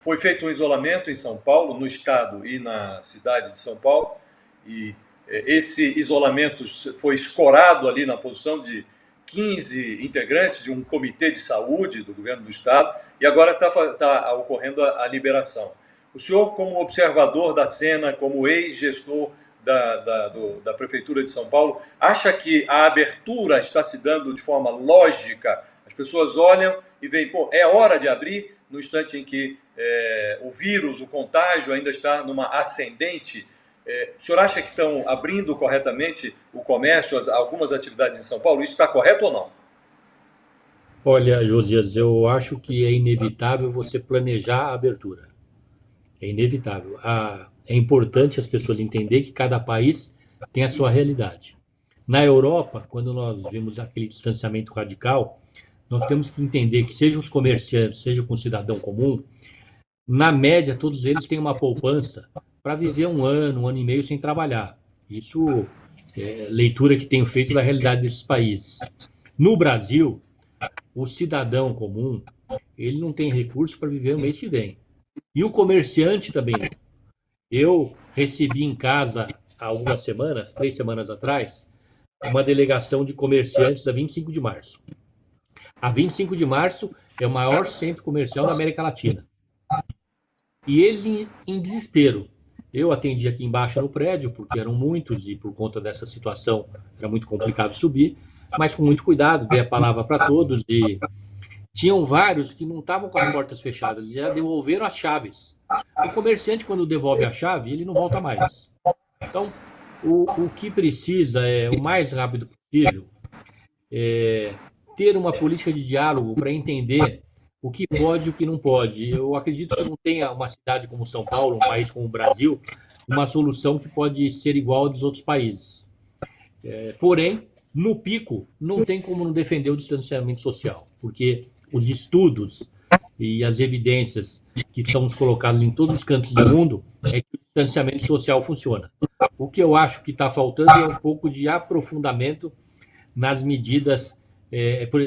Foi feito um isolamento em São Paulo, no estado e na cidade de São Paulo, e esse isolamento foi escorado ali na posição de 15 integrantes de um comitê de saúde do governo do estado, e agora está ocorrendo a liberação. O senhor, como observador da cena, como ex-gestor da Prefeitura de São Paulo, acha que a abertura está se dando de forma lógica? As pessoas olham e veem, pô, é hora de abrir, no instante em que o vírus, o contágio ainda está numa ascendente. O senhor acha que estão abrindo corretamente o comércio, algumas atividades em São Paulo? Isso está correto ou não? Olha, Josias, eu acho que é inevitável você planejar a abertura. É inevitável. É importante as pessoas entenderem que cada país tem a sua realidade. Na Europa, quando nós vimos aquele distanciamento radical, nós temos que entender que, seja os comerciantes, seja com o cidadão comum, na média, todos eles têm uma poupança para viver um ano e meio sem trabalhar. Isso é leitura que tenho feito da realidade desses países. No Brasil, o cidadão comum, ele não tem recurso para viver o mês que vem. E o comerciante também não. Eu recebi em casa há algumas semanas, 3 semanas atrás, uma delegação de comerciantes da 25 de março. A 25 de março é o maior centro comercial da América Latina. E eles em desespero. Eu atendi aqui embaixo no prédio, porque eram muitos e por conta dessa situação era muito complicado subir, mas com muito cuidado, dei a palavra para todos e tinham vários que não estavam com as portas fechadas, eles já devolveram as chaves. O comerciante, quando devolve a chave, ele não volta mais. Então, o que precisa é, o mais rápido possível, ter uma política de diálogo para entender o que pode e o que não pode. Eu acredito que não tenha uma cidade como São Paulo, um país como o Brasil, uma solução que pode ser igual a dos outros países. Porém, no pico, não tem como não defender o distanciamento social, porque os estudos e as evidências que são colocados em todos os cantos do mundo é que o distanciamento social funciona. O que eu acho que está faltando é um pouco de aprofundamento nas medidas.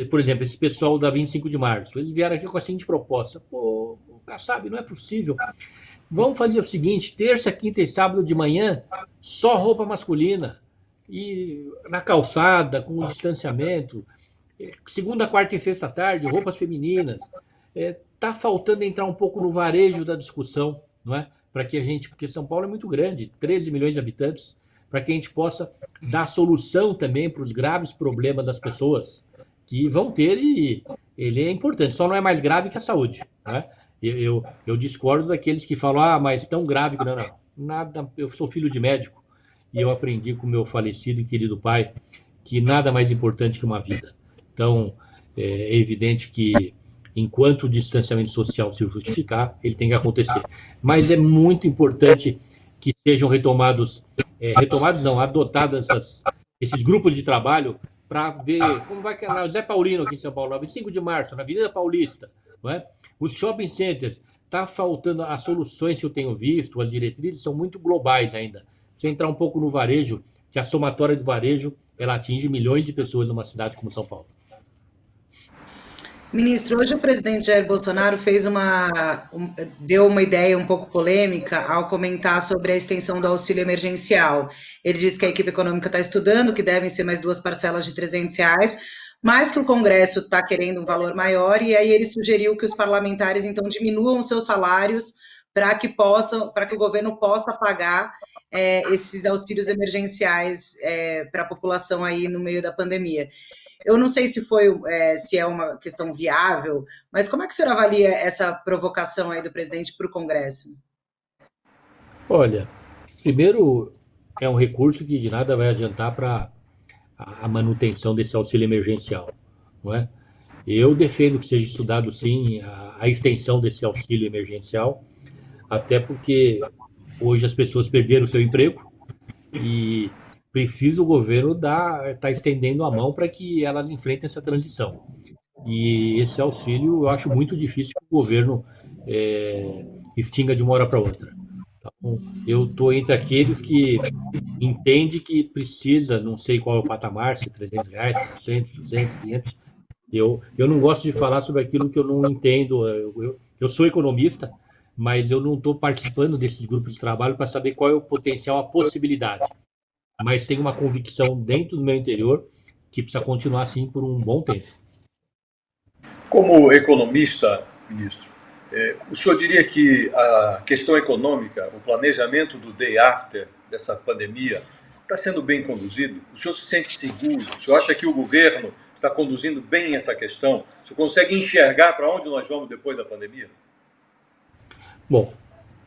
Por exemplo, esse pessoal da 25 de março, eles vieram aqui com a seguinte proposta: pô, Kassab, não é possível. Vamos fazer o seguinte: terça, quinta e sábado de manhã, só roupa masculina. E na calçada, com o distanciamento. Segunda, quarta e sexta tarde, roupas femininas. Está faltando entrar um pouco no varejo da discussão, não é? Para que a gente, porque São Paulo é muito grande, 13 milhões de habitantes, para que a gente possa dar solução também para os graves problemas das pessoas que vão ter, e ele é importante, só não é mais grave que a saúde, né? Eu discordo daqueles que falam, mas tão grave que não, não. Nada, eu sou filho de médico e eu aprendi com meu falecido e querido pai que nada mais importante que uma vida. Então, é evidente que enquanto o distanciamento social se justificar, ele tem que acontecer. Mas é muito importante que sejam retomados não, adotadas esses grupos de trabalho para ver como vai quedar o Zé Paulino aqui em São Paulo, na 25 de março, na Avenida Paulista, não é? Os shopping centers, está faltando as soluções que eu tenho visto, as diretrizes são muito globais ainda. Se entrar um pouco no varejo, que a somatória do varejo ela atinge milhões de pessoas numa cidade como São Paulo. Ministro, hoje o presidente Jair Bolsonaro deu uma ideia um pouco polêmica ao comentar sobre a extensão do auxílio emergencial. Ele disse que a equipe econômica está estudando, que devem ser mais 2 parcelas de R$ 300, mas que o Congresso está querendo um valor maior, e aí ele sugeriu que os parlamentares, então, diminuam seus salários para que o governo possa pagar esses auxílios emergenciais para a população aí no meio da pandemia. Eu não sei se é uma questão viável, mas como é que o senhor avalia essa provocação aí do presidente para o Congresso? Olha, primeiro é um recurso que de nada vai adiantar para a manutenção desse auxílio emergencial, não é? Eu defendo que seja estudado sim a extensão desse auxílio emergencial, até porque hoje as pessoas perderam o seu emprego e precisa o governo tá estendendo a mão para que elas enfrentem essa transição. E esse auxílio eu acho muito difícil que o governo extinga de uma hora para outra. Então, eu estou entre aqueles que entende que precisa, não sei qual é o patamar, se R$ 300, 400, 200, 500. Eu não gosto de falar sobre aquilo que eu não entendo. Eu sou economista, mas eu não estou participando desses grupos de trabalho para saber qual é o potencial, a possibilidade. Mas tenho uma convicção dentro do meu interior que precisa continuar assim por um bom tempo. Como economista, ministro, o senhor diria que a questão econômica, o planejamento do day after dessa pandemia, está sendo bem conduzido? O senhor se sente seguro? O senhor acha que o governo está conduzindo bem essa questão? O senhor consegue enxergar para onde nós vamos depois da pandemia? Bom,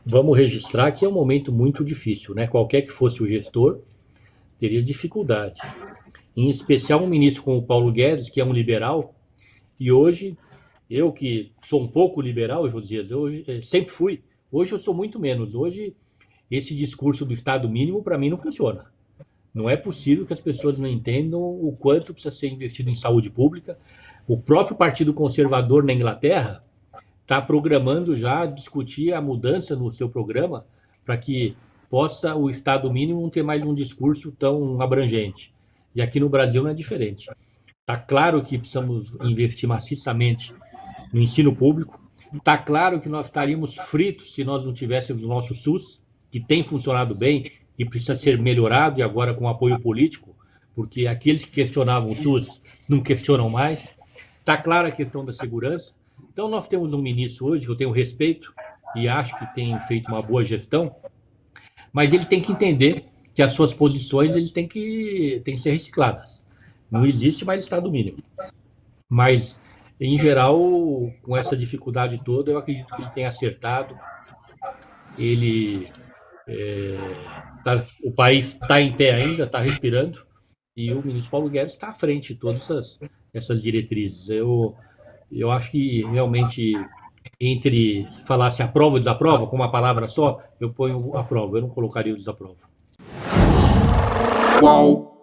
vamos registrar que é um momento muito difícil, né? Qualquer que fosse o gestor, teria dificuldade. Em especial um ministro como o Paulo Guedes, que é um liberal, e hoje, eu que sou um pouco liberal, Josias, eu sempre fui, hoje eu sou muito menos. Hoje, esse discurso do Estado mínimo, para mim, não funciona. Não é possível que as pessoas não entendam o quanto precisa ser investido em saúde pública. O próprio Partido Conservador na Inglaterra está programando já discutir a mudança no seu programa para que possa o Estado mínimo não ter mais um discurso tão abrangente. E aqui no Brasil não é diferente. Está claro que precisamos investir maciçamente no ensino público. Está claro que nós estaríamos fritos se nós não tivéssemos o nosso SUS, que tem funcionado bem e precisa ser melhorado, e agora com apoio político, porque aqueles que questionavam o SUS não questionam mais. Está clara a questão da segurança. Então, nós temos um ministro hoje que eu tenho respeito e acho que tem feito uma boa gestão, mas ele tem que entender que as suas posições têm que ser recicladas. Não existe mais Estado mínimo. Mas, em geral, com essa dificuldade toda, eu acredito que ele tem acertado. O país está em pé ainda, está respirando, e o ministro Paulo Guedes está à frente de todas essas diretrizes. Eu acho que realmente, entre falar se aprova ou desaprova, com uma palavra só, eu ponho aprova, eu não colocaria o desaprova. Qual